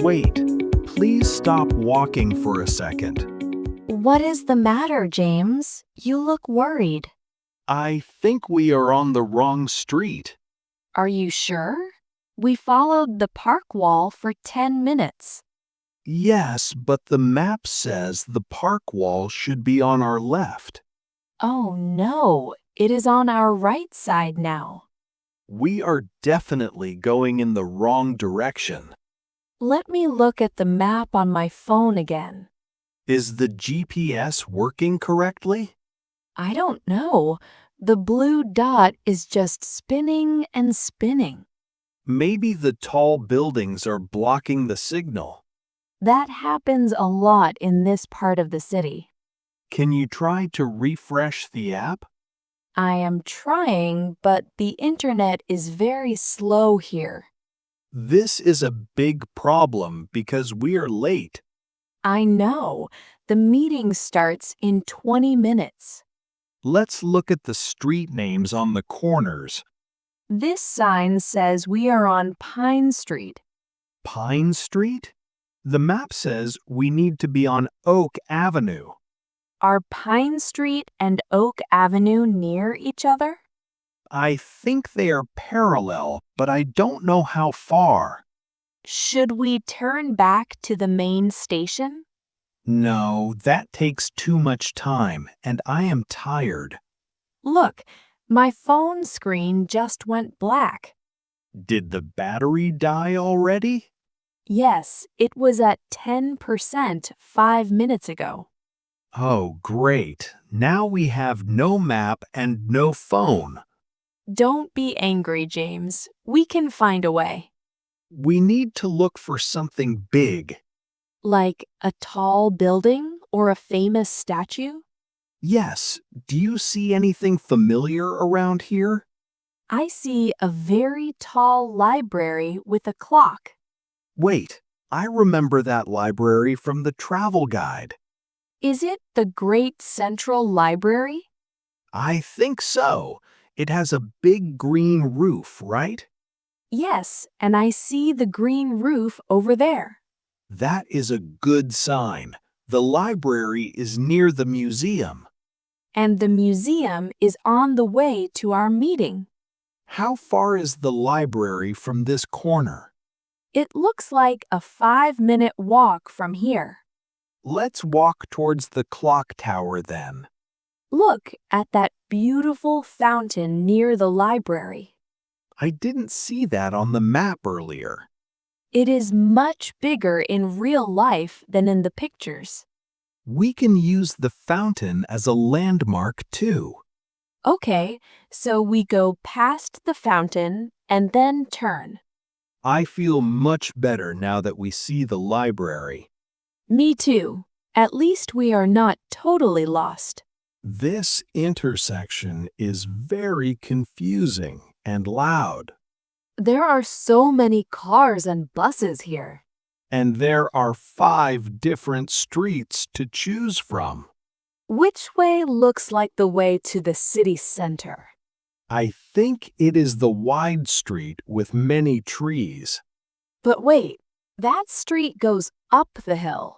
Wait, please stop walking for a second. What is the matter, James? You look worried. I think we are on the wrong street. Are you sure? We followed the park wall for 10 minutes. Yes, but the map says the park wall should be on our left. Oh no, it is on our right side now. We are definitely going in the wrong direction. Let me look at the map on my phone again. Is the GPS working correctly? I don't know. The blue dot is just spinning and spinning. Maybe the tall buildings are blocking the signal. That happens a lot in this part of the city. Can you try to refresh the app? I am trying, but the internet is very slow here. This is a big problem because we are late. I know. The meeting starts in 20 minutes. Let's look at the street names on the corners. This sign says we are on Pine Street. Pine Street? The map says we need to be on Oak Avenue. Are Pine Street and Oak Avenue near each other? I think they are parallel, but I don't know how far. Should we turn back to the main station? No, that takes too much time, and I am tired. Look, my phone screen just went black. Did the battery die already? Yes, it was at 10% 5 minutes ago. Oh, great. Now we have no map and no phone. Don't be angry, James. We can find a way. We need to look for something big. Like a tall building or a famous statue? Yes, do you see anything familiar around here? I see a very tall library with a clock. Wait, I remember that library from the travel guide. Is it the Great Central Library? I think so. It has a big green roof, right? Yes, and I see the green roof over there. That is a good sign. The library is near the museum. And the museum is on the way to our meeting. How far is the library from this corner? It looks like a 5-minute walk from here. Let's walk towards the clock tower then. Look at that beautiful fountain near the library. I didn't see that on the map earlier. It is much bigger in real life than in the pictures. We can use the fountain as a landmark too. Okay, so we go past the fountain and then turn. I feel much better now that we see the library. Me too. At least we are not totally lost. This intersection is very confusing and loud. There are so many cars and buses here. And there are 5 different streets to choose from. Which way looks like the way to the city center? I think it is the wide street with many trees. But wait, that street goes up the hill.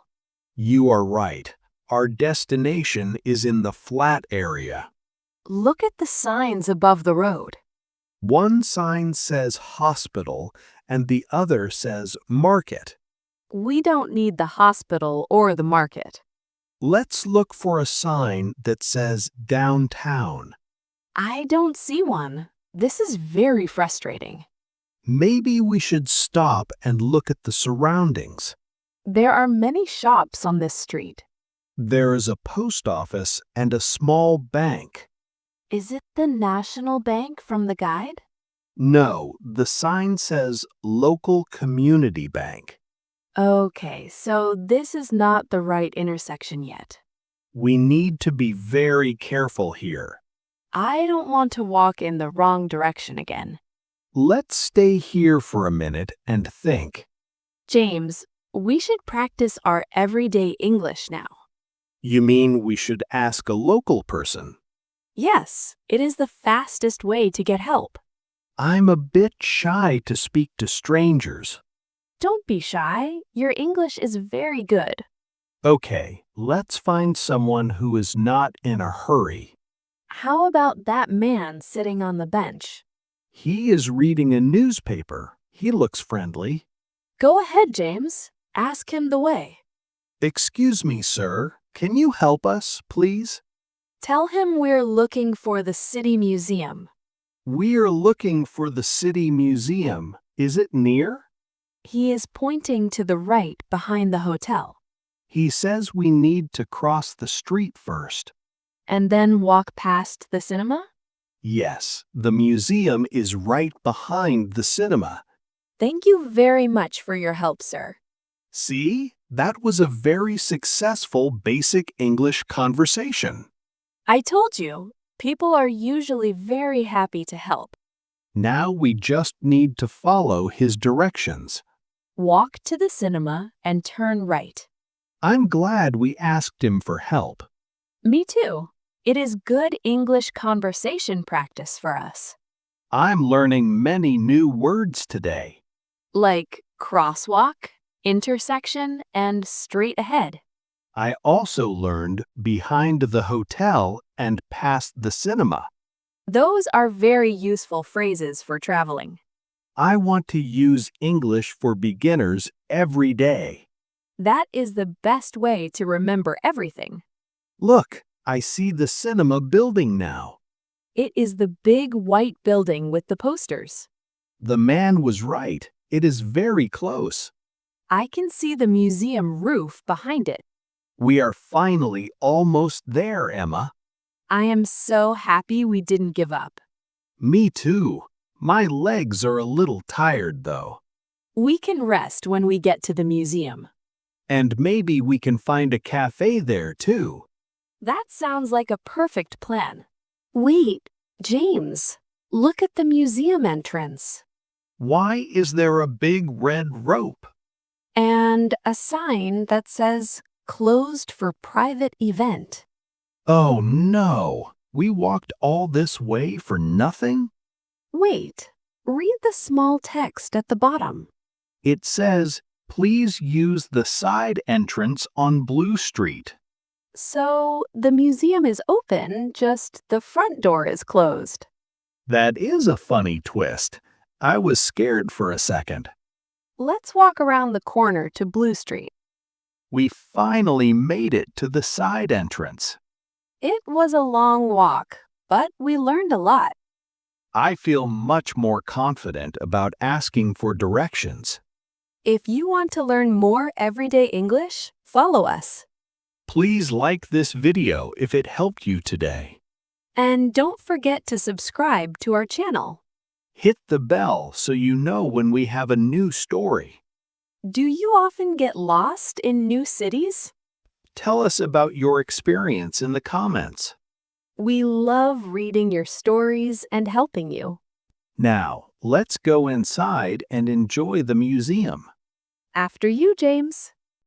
You are right. Our destination is in the flat area. Look at the signs above the road. One sign says hospital and the other says market. We don't need the hospital or the market. Let's look for a sign that says downtown. I don't see one. This is very frustrating. Maybe we should stop and look at the surroundings. There are many shops on this street. There is a post office and a small bank. Is it the National Bank from the guide? No, the sign says local community bank. Okay, so this is not the right intersection yet. We need to be very careful here. I don't want to walk in the wrong direction again. Let's stay here for a minute and think. James, we should practice our everyday English now. You mean we should ask a local person? Yes, it is the fastest way to get help. I'm a bit shy to speak to strangers. Don't be shy. Your English is very good. Okay, let's find someone who is not in a hurry. How about that man sitting on the bench? He is reading a newspaper. He looks friendly. Go ahead, James. Ask him the way. Excuse me, sir. Can you help us, please? Tell him we're looking for the city museum. We're looking for the city museum. Is it near? He is pointing to the right behind the hotel. He says we need to cross the street first. And then walk past the cinema? Yes, the museum is right behind the cinema. Thank you very much for your help, sir. See, that was a very successful basic English conversation. I told you, people are usually very happy to help. Now we just need to follow his directions. Walk to the cinema and turn right. I'm glad we asked him for help. Me too. It is good English conversation practice for us. I'm learning many new words today. Like crosswalk, intersection, and straight ahead. I also learned behind the hotel and past the cinema. Those are very useful phrases for traveling. I want to use English for beginners every day. That is the best way to remember everything. Look, I see the cinema building now. It is the big white building with the posters. The man was right. It is very close. I can see the museum roof behind it. We are finally almost there, Emma. I am so happy we didn't give up. Me too. My legs are a little tired, though. We can rest when we get to the museum. And maybe we can find a cafe there, too. That sounds like a perfect plan. Wait, James, look at the museum entrance. Why is there a big red rope? And a sign that says, closed for private event. Oh no! We walked all this way for nothing? Wait, read the small text at the bottom. It says, please use the side entrance on Blue Street. So, the museum is open, just the front door is closed. That is a funny twist. I was scared for a second. Let's walk around the corner to Blue Street. We finally made it to the side entrance. It was a long walk, but we learned a lot. I feel much more confident about asking for directions. If you want to learn more everyday English, follow us. Please like this video if it helped you today. And don't forget to subscribe to our channel. Hit the bell so you know when we have a new story. Do you often get lost in new cities? Tell us about your experience in the comments. We love reading your stories and helping you. Now, let's go inside and enjoy the museum. After you, James.